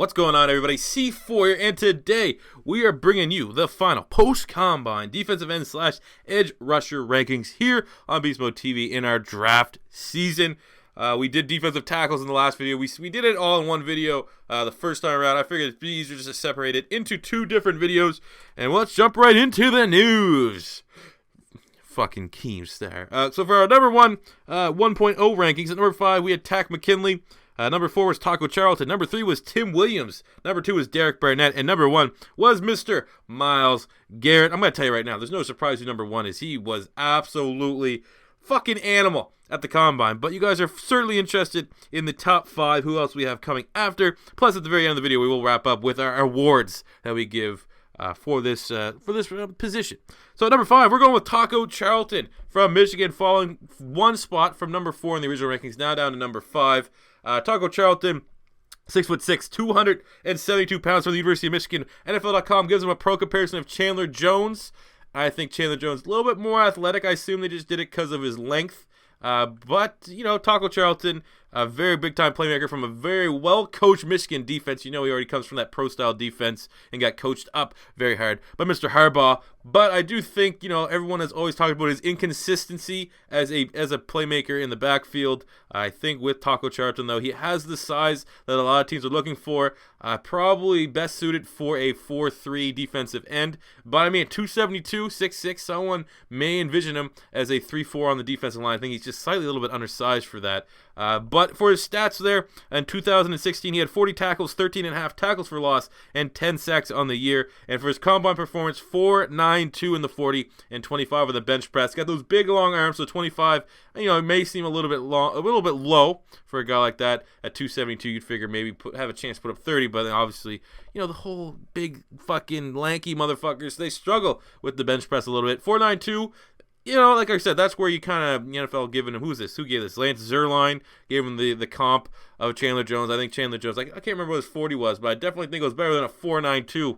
What's going on, everybody? C4 here, and today we are bringing you the final post-combine defensive end / edge rusher rankings here on Beast Mode TV in our draft season. We did defensive tackles in the last video. We did it all in one video the first time around. I figured it'd be easier just to separate it into two different videos. And let's jump right into the news. Fucking Keemstar. So for our number 1.0 rankings, at number 5 we had Takk McKinley. Number 4 was Taco Charlton. Number 3 was Tim Williams. Number 2 was Derek Barnett. And number 1 was Mr. Myles Garrett. I'm going to tell you right now, there's no surprise who number 1 is. He was absolutely fucking animal at the Combine. But you guys are certainly interested in the top 5, who else we have coming after. Plus, at the very end of the video, we will wrap up with our awards that we give for this position. So at number 5, we're going with Taco Charlton from Michigan, falling one spot from number 4 in the original rankings, now down to number 5. Taco Charlton, 6'6", 272 pounds from the University of Michigan. NFL.com gives him a pro comparison of Chandler Jones. I think Chandler Jones is a little bit more athletic. I assume they just did it because of his length. But, you know, Taco Charlton, a very big-time playmaker from a very well-coached Michigan defense. You know he already comes from that pro-style defense and got coached up very hard by Mr. Harbaugh. But I do think, you know, everyone has always talked about his inconsistency as a playmaker in the backfield. I think with Taco Charlton, though, he has the size that a lot of teams are looking for. Probably best suited for a 4-3 defensive end. But, I mean, 272, 6'6", someone may envision him as a 3-4 on the defensive line. I think he's just slightly a little bit undersized for that. But for his stats there, in 2016, he had 40 tackles, 13.5 tackles for loss, and 10 sacks on the year. And for his combine performance, 4.92 in the 40 and 25 on the bench press. Got those big long arms, so 25, you know, it may seem a little bit low for a guy like that. At 272, you'd figure maybe have a chance to put up 30, but then obviously, you know, the whole big fucking lanky motherfuckers, they struggle with the bench press a little bit. 4.92. You know, like I said, that's where you kind of, the NFL giving him, who's this? Who gave this? Lance Zierlein gave him the comp of Chandler Jones. I think Chandler Jones, I can't remember what his 40 was, but I definitely think it was better than a 4.92.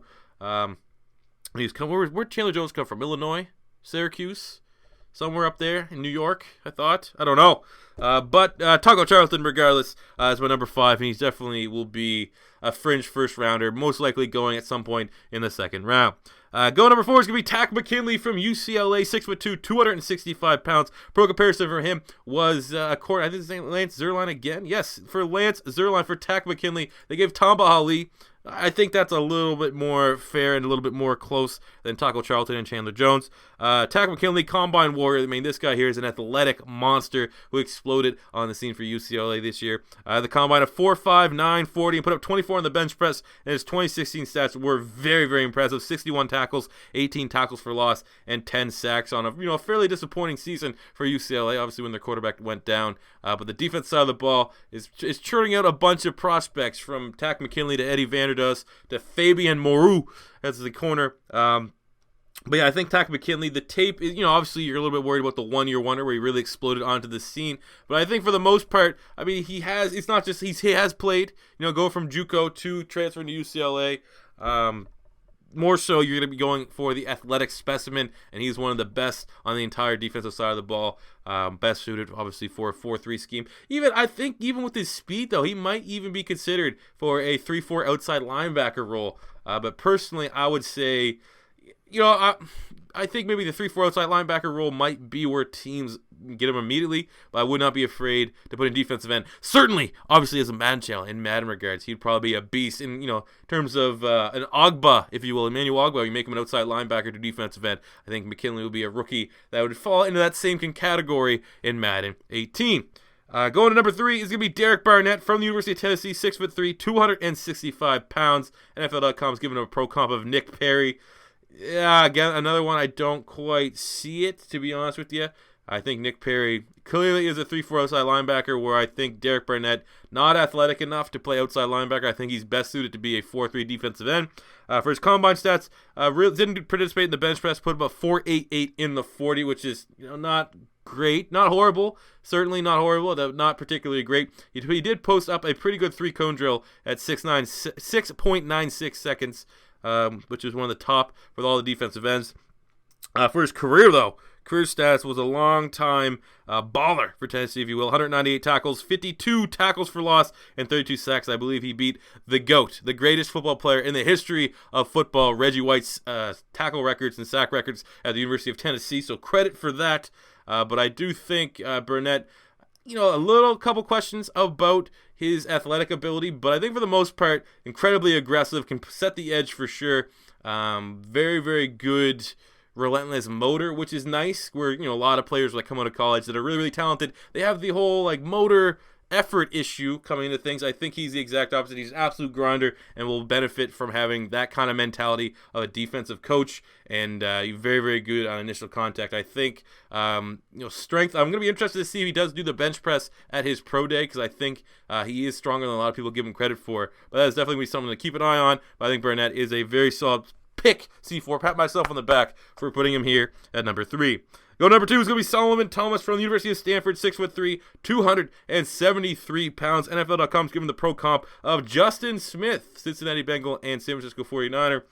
Where'd Chandler Jones come from? Illinois? Syracuse? Somewhere up there in New York, I thought. I don't know. But Taco Charlton, regardless, is my number 5, and he definitely will be a fringe first rounder, most likely going at some point in the second round. Going number 4 is going to be Takk McKinley from UCLA, 6'2", 265 pounds. Pro comparison for him was, I think his name Lance Zierlein again. Yes, for Lance Zierlein, for Takk McKinley, they gave Tamba Ali. I think that's a little bit more fair and a little bit more close than Taco Charlton and Chandler Jones. Takk McKinley, Combine Warrior. I mean, this guy here is an athletic monster who exploded on the scene for UCLA this year. The Combine of 4'5", 940, and put up 24 on the bench press, and his 2016 stats were very, very impressive. 61 tackles, 18 tackles for loss, and 10 sacks on a fairly disappointing season for UCLA, obviously when their quarterback went down. But the defense side of the ball is churning out a bunch of prospects, from Takk McKinley to Eddie Vanderdoes to Fabian Moreau as the corner. But yeah, I think Takk McKinley, the tape is, obviously you're a little bit worried about the 1 year wonder where he really exploded onto the scene. But I think for the most part, I mean, he has played, go from JUCO to transferring to UCLA. More so, you're going to be going for the athletic specimen, and he's one of the best on the entire defensive side of the ball. Best suited, obviously, for a 4-3 scheme. I think even with his speed, though, he might even be considered for a 3-4 outside linebacker role. But personally, I would say, I think maybe the 3-4 outside linebacker role might be where teams get him immediately, but I would not be afraid to put in defensive end. Certainly, obviously, as a Madden channel, in Madden regards, he'd probably be a beast in, terms of an Ogba, if you will, Emmanuel Ogba. You make him an outside linebacker to defensive end. I think McKinley would be a rookie that would fall into that same category in Madden 18. Going to number 3 is going to be Derek Barnett from the University of Tennessee, 6'3", 265 pounds. NFL.com is giving him a pro comp of Nick Perry. Yeah, again, another one I don't quite see it, to be honest with you. I think Nick Perry clearly is a 3-4 outside linebacker, where I think Derek Barnett, not athletic enough to play outside linebacker. I think he's best suited to be a 4-3 defensive end. For his combine stats, didn't participate in the bench press, put about 4.88 in the 40, which is not great, not horrible, certainly not horrible, not particularly great. He did post up a pretty good 3-cone drill at 6.96 seconds, which is one of the top for all the defensive ends. For his career, though, career stats, was a long-time baller for Tennessee, if you will. 198 tackles, 52 tackles for loss, and 32 sacks. I believe he beat the GOAT, the greatest football player in the history of football, Reggie White's tackle records and sack records at the University of Tennessee. So credit for that. But I do think Burnett, a couple questions about his athletic ability, but I think for the most part, incredibly aggressive, can set the edge for sure. Very, very good, relentless motor, which is nice. Where a lot of players come out of college that are really, really talented, they have the whole motor effort issue coming into things. I think he's the exact opposite. He's an absolute grinder and will benefit from having that kind of mentality of a defensive coach, and very, very good on initial contact. I think strength, I'm going to be interested to see if he does do the bench press at his pro day, because I think he is stronger than a lot of people give him credit for, but that is definitely going to be something to keep an eye on. But I think Burnett is a very solid pick. C4, pat myself on the back for putting him here at number 3. Go number 2 is going to be Solomon Thomas from the University of Stanford, 6'3", 273 pounds. NFL.com is giving the pro comp of Justin Smith, Cincinnati Bengal and San Francisco 49er.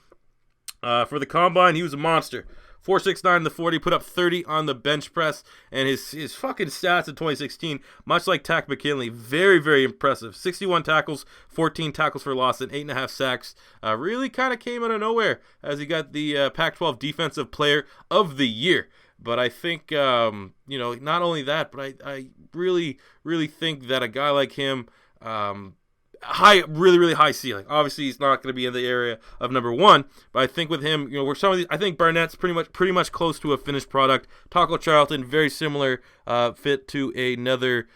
For the combine, he was a monster. 4.69 in the 40, put up 30 on the bench press, and his fucking stats in 2016, much like Takk McKinley, very, very impressive. 61 tackles, 14 tackles for loss, and 8.5 sacks. Really kind of came out of nowhere as he got the Pac-12 Defensive Player of the Year. But I think, not only that, but I really, really think that a guy like him, really, really high ceiling. Obviously, he's not going to be in the area of number 1, but I think with him, where some of these, I think Barnett's pretty much close to a finished product. Taco Charlton, very similar fit to another,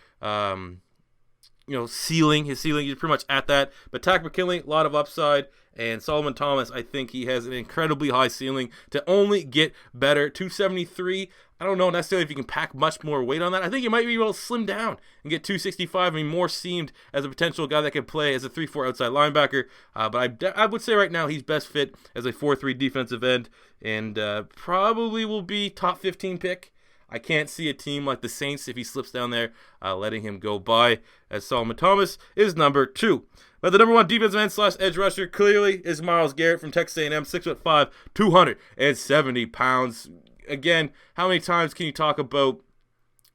ceiling. His ceiling is pretty much at that. But Takk McKinley, a lot of upside. And Solomon Thomas, I think he has an incredibly high ceiling to only get better. 273, I don't know necessarily if you can pack much more weight on that. I think you might be able to slim down and get 265. I mean, more seemed as a potential guy that could play as a 3-4 outside linebacker. But I would say right now he's best fit as a 4-3 defensive end, and probably will be top 15 pick. I can't see a team like the Saints, if he slips down there, letting him go by, as Solomon Thomas is number 2. But the number 1 defensive end / edge rusher clearly is Myles Garrett from Texas A&M, 6'5", 270 pounds. Again, how many times can you talk about,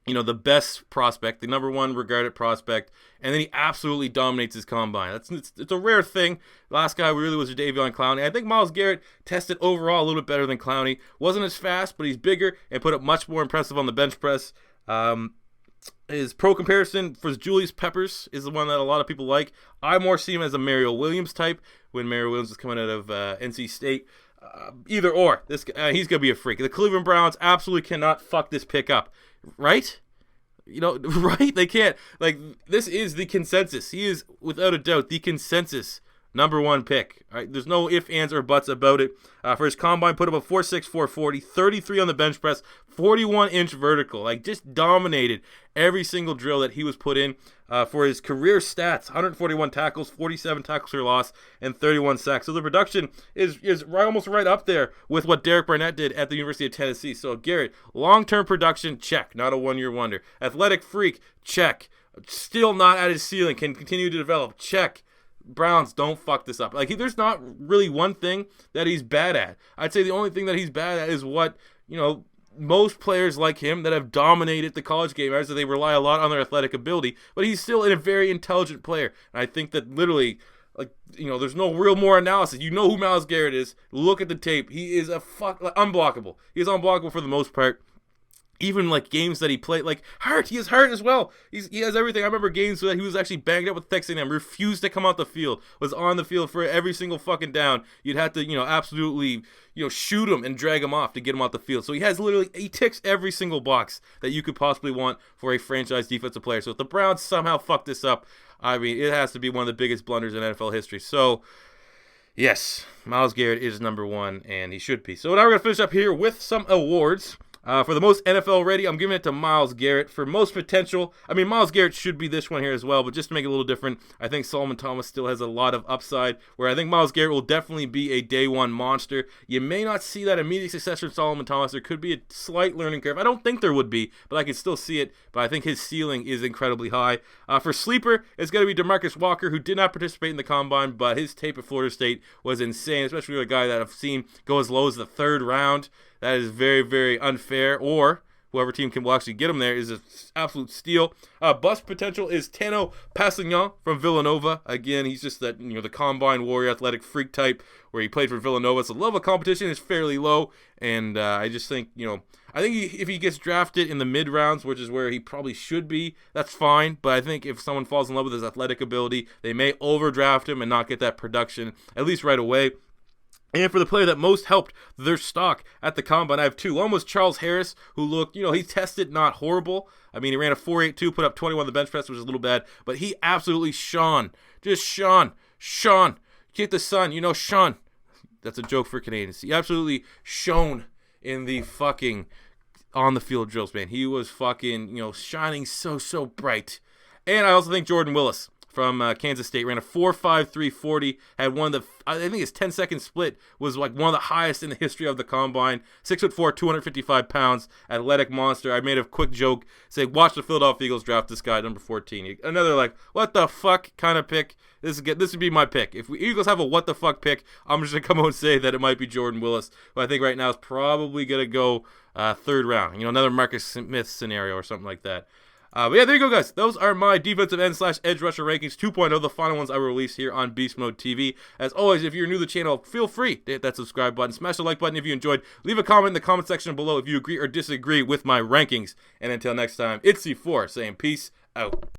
the best prospect, the number 1 regarded prospect, and then he absolutely dominates his combine? It's a rare thing. The last guy really was Jadeveon Clowney. I think Myles Garrett tested overall a little bit better than Clowney. Wasn't as fast, but he's bigger and put up much more impressive on the bench press. His pro comparison for Julius Peppers is the one that a lot of people like. I more see him as a Mario Williams type when Mario Williams is coming out of NC State. Either or, this he's gonna be a freak. The Cleveland Browns absolutely cannot fuck this pick up, right? Right? They can't. This is the consensus. He is without a doubt the consensus number 1 pick. All right, there's no ifs, ands, or buts about it. For his combine, put up a 4.6, 440, 33 on the bench press, 41-inch vertical. Just dominated every single drill that he was put in. For his career stats, 141 tackles, 47 tackles for loss, and 31 sacks. So the production is almost right up there with what Derek Barnett did at the University of Tennessee. So Garrett, long-term production, check. Not a one-year wonder. Athletic freak, check. Still not at his ceiling, can continue to develop, check. Browns, don't fuck this up. There's not really one thing that he's bad at. I'd say the only thing that he's bad at is what, most players like him that have dominated the college game, as they rely a lot on their athletic ability, but he's still a very intelligent player. And I think that literally, there's no real more analysis. You know who Myles Garrett is. Look at the tape. He is unblockable. He is unblockable for the most part. Even games that he played, hurt. He is hurt as well. He has everything. I remember games that he was actually banged up with Texas A&M, refused to come out the field, was on the field for every single fucking down. You'd have to, absolutely, shoot him and drag him off to get him out the field. So he ticks every single box that you could possibly want for a franchise defensive player. So if the Browns somehow fuck this up, I mean, it has to be one of the biggest blunders in NFL history. So, yes, Myles Garrett is number 1, and he should be. So now we're going to finish up here with some awards. For the most NFL ready, I'm giving it to Myles Garrett. For most potential, I mean, Myles Garrett should be this one here as well, but just to make it a little different, I think Solomon Thomas still has a lot of upside, where I think Myles Garrett will definitely be a day 1 monster. You may not see that immediate success from Solomon Thomas. There could be a slight learning curve. I don't think there would be, but I can still see it, but I think his ceiling is incredibly high. For sleeper, it's going to be DeMarcus Walker, who did not participate in the combine, but his tape at Florida State was insane, especially with a guy that I've seen go as low as the 3rd round. That is very, very unfair. Or whoever team will actually get him there is an absolute steal. Bust potential is Tano Passignan from Villanova. Again, he's just that, the combine warrior, athletic freak type where he played for Villanova. So the level of competition is fairly low, and I just think, if he gets drafted in the mid rounds, which is where he probably should be, that's fine. But I think if someone falls in love with his athletic ability, they may overdraft him and not get that production, at least right away. And for the player that most helped their stock at the combine, I have two. One was Charles Harris, who looked, he tested not horrible. I mean, he ran a 4.82, put up 21 on the bench press, which is a little bad. But he absolutely shone. Just shone. Get the sun, Sean. That's a joke for Canadians. He absolutely shone in the fucking on-the-field drills, man. He was fucking, shining so bright. And I also think Jordan Willis from Kansas State ran a 4.53 40, had one of the, I think his 10-second split was like one of the highest in the history of the combine. 6'4", 255 pounds, athletic monster. I made a quick joke saying, watch the Philadelphia Eagles draft this guy, number 14. Another what the fuck kind of pick. This would be my pick. If Eagles have a what the fuck pick, I'm just going to come out and say that it might be Jordan Willis, who I think right now is probably going to go third round. Another Marcus Smith scenario or something like that. But yeah, there you go, guys. Those are my defensive end / edge rusher rankings 2.0, the final ones I will release here on Beast Mode TV. As always, if you're new to the channel, feel free to hit that subscribe button. Smash the like button if you enjoyed. Leave a comment in the comment section below if you agree or disagree with my rankings. And until next time, it's C4 saying peace out.